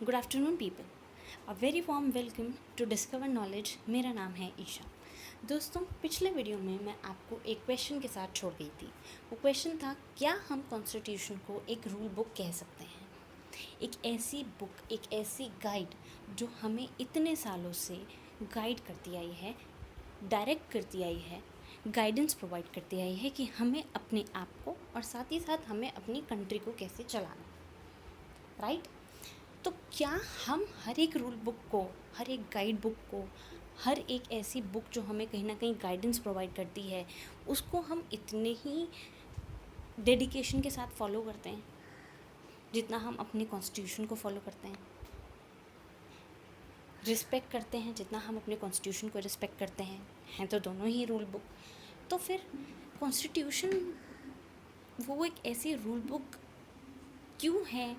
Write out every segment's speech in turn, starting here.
Good afternoon people, a very warm welcome to discover knowledge. मेरा नाम है ईशा। दोस्तों, पिछले वीडियो में मैं आपको एक क्वेश्चन के साथ छोड़ गई थी। वो क्वेश्चन था, क्या हम कॉन्स्टिट्यूशन को एक रूल बुक कह सकते हैं? एक ऐसी बुक, एक ऐसी गाइड जो हमें इतने सालों से गाइड करती आई है, डायरेक्ट करती आई है, गाइडेंस प्रोवाइड करती आई है कि हमें अपने आप को और साथ ही साथ हमें अपनी कंट्री को कैसे चलाना, राइट? तो क्या हम हर एक रूल बुक को, हर एक गाइड बुक को, हर एक ऐसी बुक जो हमें कहीं ना कहीं गाइडेंस प्रोवाइड करती है, उसको हम इतने ही डेडिकेशन के साथ फॉलो करते हैं जितना हम अपने कॉन्स्टिट्यूशन को फॉलो करते हैं? रिस्पेक्ट करते हैं जितना हम अपने कॉन्स्टिट्यूशन को रिस्पेक्ट करते हैं तो दोनों ही रूल बुक। तो फिर कॉन्स्टिट्यूशन वो एक ऐसी रूल बुक क्यों है,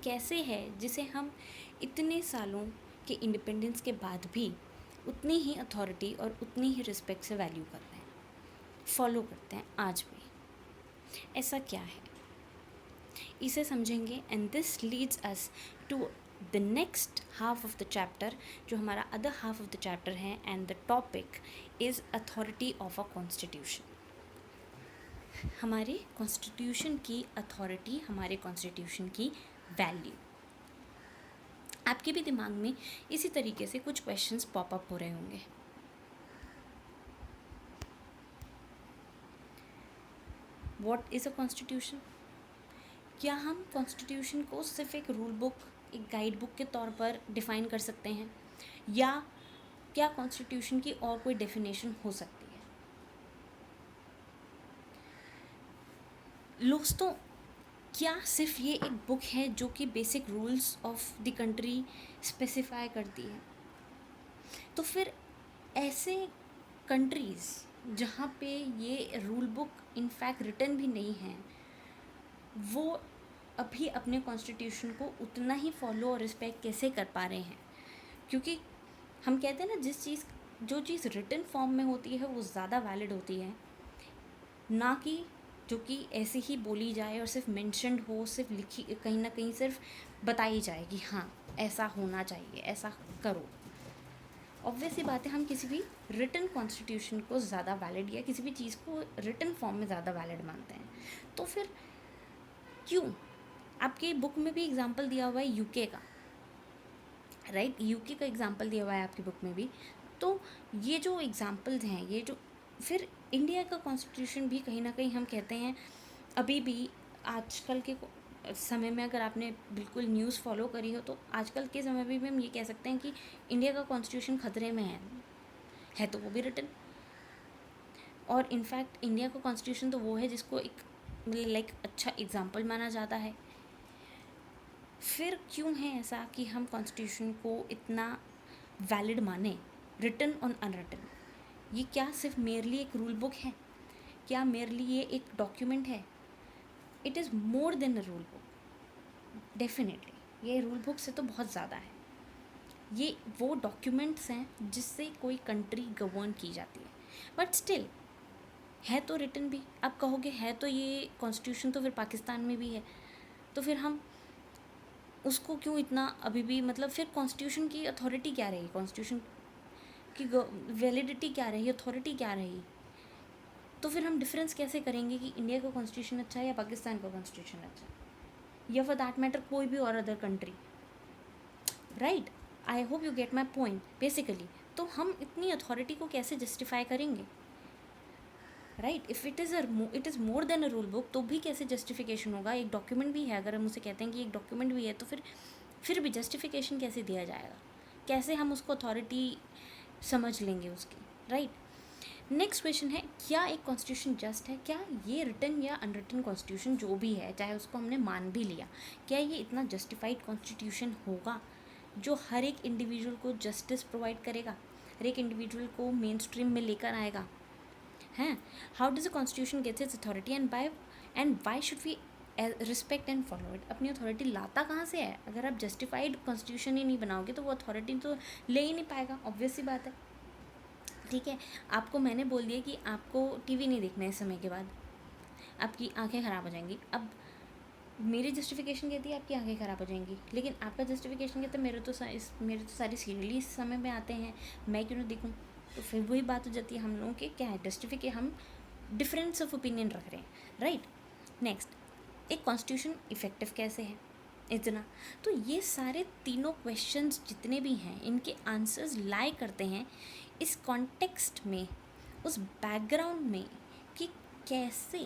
कैसे है, जिसे हम इतने सालों के इंडिपेंडेंस के बाद भी उतनी ही अथॉरिटी और उतनी ही रिस्पेक्ट से वैल्यू कर रहे हैं, फॉलो करते हैं आज भी? ऐसा क्या है, इसे समझेंगे। And this leads us to the next half of the chapter, जो हमारा other half of the chapter है। And the topic is authority of a constitution. हमारे कॉन्स्टिट्यूशन की अथॉरिटी, हमारे कॉन्स्टिट्यूशन की वैल्यू। आपके भी दिमाग में इसी तरीके से कुछ क्वेश्चंस पॉपअप हो रहे होंगे। What is a constitution? क्या हम कॉन्स्टिट्यूशन को सिर्फ एक रूल बुक, एक गाइड बुक के तौर पर डिफ़ाइन कर सकते हैं, या क्या कॉन्स्टिट्यूशन की और कोई डेफिनेशन हो सकती है? दोस्तों, क्या सिर्फ ये एक बुक है जो कि basic rules of the country specify करती है? तो फिर ऐसे कंट्रीज़ जहाँ पे ये रूल बुक इनफैक्ट रिटन भी नहीं है, वो अभी अपने कॉन्स्टिट्यूशन को उतना ही फॉलो और रिस्पेक्ट कैसे कर पा रहे हैं? क्योंकि हम कहते हैं ना, जो चीज़ रिटन फॉर्म में होती है वो ज़्यादा वैलिड होती है, ना कि जो कि ऐसे ही बोली जाए और सिर्फ मेंशन्ड हो, सिर्फ लिखी, कहीं ना कहीं सिर्फ बताई जाए कि हाँ ऐसा होना चाहिए, ऐसा करो। ऑब्वियस ही बात है, हम किसी भी रिटन कॉन्स्टिट्यूशन को ज़्यादा वैलिड, या किसी भी चीज़ को रिटन फॉर्म में ज़्यादा वैलिड मानते हैं। तो फिर क्यों? आपके बुक में भी एग्जांपल दिया हुआ है यूके का, राइट? यूके का एग्जांपल दिया हुआ है आपकी बुक में भी। तो ये जो एग्जांपल्स हैं, ये जो फिर इंडिया का कॉन्स्टिट्यूशन भी कहीं ना कहीं हम कहते हैं अभी भी आजकल के समय में, अगर आपने बिल्कुल न्यूज़ फॉलो करी हो, तो आजकल के समय में भी हम ये कह सकते हैं कि इंडिया का कॉन्स्टिट्यूशन खतरे में है तो वो भी रिटन। और इनफैक्ट इंडिया का कॉन्स्टिट्यूशन तो वो है जिसको एक लाइक अच्छा एग्जाम्पल माना जाता है। फिर क्यों है ऐसा कि हम कॉन्स्टिट्यूशन को इतना वैलिड माने, रिटन और अनरिटन? ये क्या सिर्फ मेरली एक रूल बुक है? क्या मेरली ये एक डॉक्यूमेंट है? It is more than a rule book. Definitely ये रूल बुक से तो बहुत ज़्यादा है। ये वो डॉक्यूमेंट्स हैं जिससे कोई कंट्री गवर्न की जाती है, बट स्टिल है तो रिटन भी। आप कहोगे है तो ये कॉन्स्टिट्यूशन तो फिर पाकिस्तान में भी है, तो फिर हम उसको क्यों इतना अभी भी, मतलब फिर कॉन्स्टिट्यूशन की अथॉरिटी क्या रही, कॉन्स्टिट्यूशन की वैलिडिटी क्या रही, अथॉरिटी क्या रही? तो फिर हम डिफरेंस कैसे करेंगे कि इंडिया का कॉन्स्टिट्यूशन अच्छा है या पाकिस्तान का कॉन्स्टिट्यूशन अच्छा है, या फॉर दैट मैटर कोई भी और other country, right? I hope you get my point basically. तो हम इतनी अथॉरिटी को कैसे जस्टिफाई करेंगे, right? If it is more than a rule book, तो भी कैसे जस्टिफिकेशन होगा? एक डॉक्यूमेंट भी है, अगर हम उसे कहते हैं कि एक डॉक्यूमेंट भी है, तो फिर भी जस्टिफिकेशन कैसे दिया जाएगा? कैसे हम उसको अथॉरिटी समझ लेंगे उसकी, राइट? नेक्स्ट क्वेश्चन है, क्या एक कॉन्स्टिट्यूशन जस्ट है? क्या ये रिटन या अनरिटन कॉन्स्टिट्यूशन जो भी है, चाहे उसको हमने मान भी लिया, क्या ये इतना जस्टिफाइड कॉन्स्टिट्यूशन होगा जो हर एक इंडिविजुअल को जस्टिस प्रोवाइड करेगा, हर एक इंडिविजुअल को मेन स्ट्रीम में लेकर आएगा? हैं, how does a constitution gets its authority and why should we respect and follow it? अपनी अथॉरिटी लाता कहाँ से है? अगर आप जस्टिफाइड कॉन्स्टिट्यूशन ही नहीं बनाओगे तो वो अथॉरिटी तो ले ही नहीं पाएगा, ऑब्वियस सी बात है। ठीक है, आपको मैंने बोल दिया कि आपको टीवी नहीं देखना है इस समय के बाद, आपकी आंखें ख़राब हो जाएंगी। अब मेरी जस्टिफिकेशन कहती है आपकी आंखें ख़राब हो जाएंगी, लेकिन आपका जस्टिफिकेशन कहता है मेरे तो सारे सीरियल इस समय में आते हैं, मैं क्यों ना देखूँ। तो फिर वही बात हो जाती है, हम लोगों के क्या है, जस्टिफिकेशन, हम डिफरेंस ऑफ ओपिनियन रख रहे हैं, राइट। नेक्स्ट, एक कॉन्स्टिट्यूशन इफ़ेक्टिव कैसे है, इतना। तो ये सारे तीनों क्वेश्चंस जितने भी हैं, इनके आंसर्स लाई करते हैं इस कॉन्टेक्स्ट में, उस बैकग्राउंड में, कि कैसे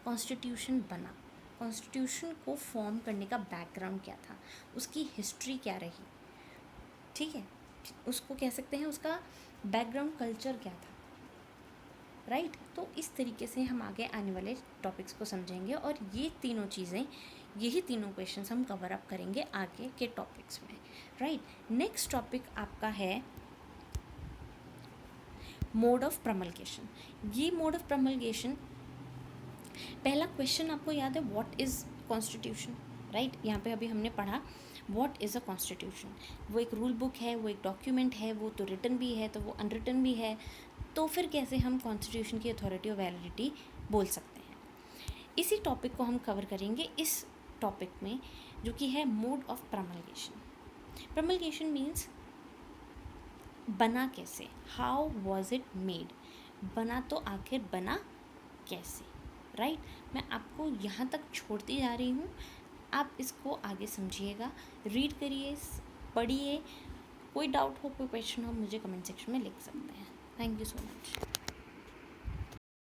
कॉन्स्टिट्यूशन बना, कॉन्स्टिट्यूशन को फॉर्म करने का बैकग्राउंड क्या था, उसकी हिस्ट्री क्या रही, ठीक है, उसको कह सकते हैं उसका बैकग्राउंड कल्चर क्या था, राइट। तो इस तरीके से हम आगे आने वाले टॉपिक्स को समझेंगे, और ये तीनों चीज़ें, यही तीनों क्वेश्चंस हम कवर अप करेंगे आगे के टॉपिक्स में, राइट। नेक्स्ट टॉपिक आपका है मोड ऑफ प्रमलगेशन। ये मोड ऑफ प्रमलगेशन, पहला क्वेश्चन आपको याद है, व्हाट इज़ कॉन्स्टिट्यूशन, राइट। यहाँ पे अभी हमने पढ़ा व्हाट इज़ अ कॉन्स्टिट्यूशन। वो एक रूल बुक है, वो एक डॉक्यूमेंट है, वो तो रिटन भी है, तो वो अनरिटन भी है, तो फिर कैसे हम कॉन्स्टिट्यूशन की अथॉरिटी और वैलिडिटी बोल सकते हैं। इसी टॉपिक को हम कवर करेंगे इस टॉपिक में, जो कि है मोड ऑफ प्रमलगेशन। प्रमलगेशन मीन्स बना कैसे, हाउ वॉज इट मेड, बना तो आखिर बना कैसे, राइट। मैं आपको यहाँ तक छोड़ती जा रही हूँ, आप इसको आगे समझिएगा, रीड करिए, पढ़िए, कोई डाउट हो, कोई क्वेश्चन हो, मुझे कमेंट सेक्शन में लिख सकते हैं। Thank you so much.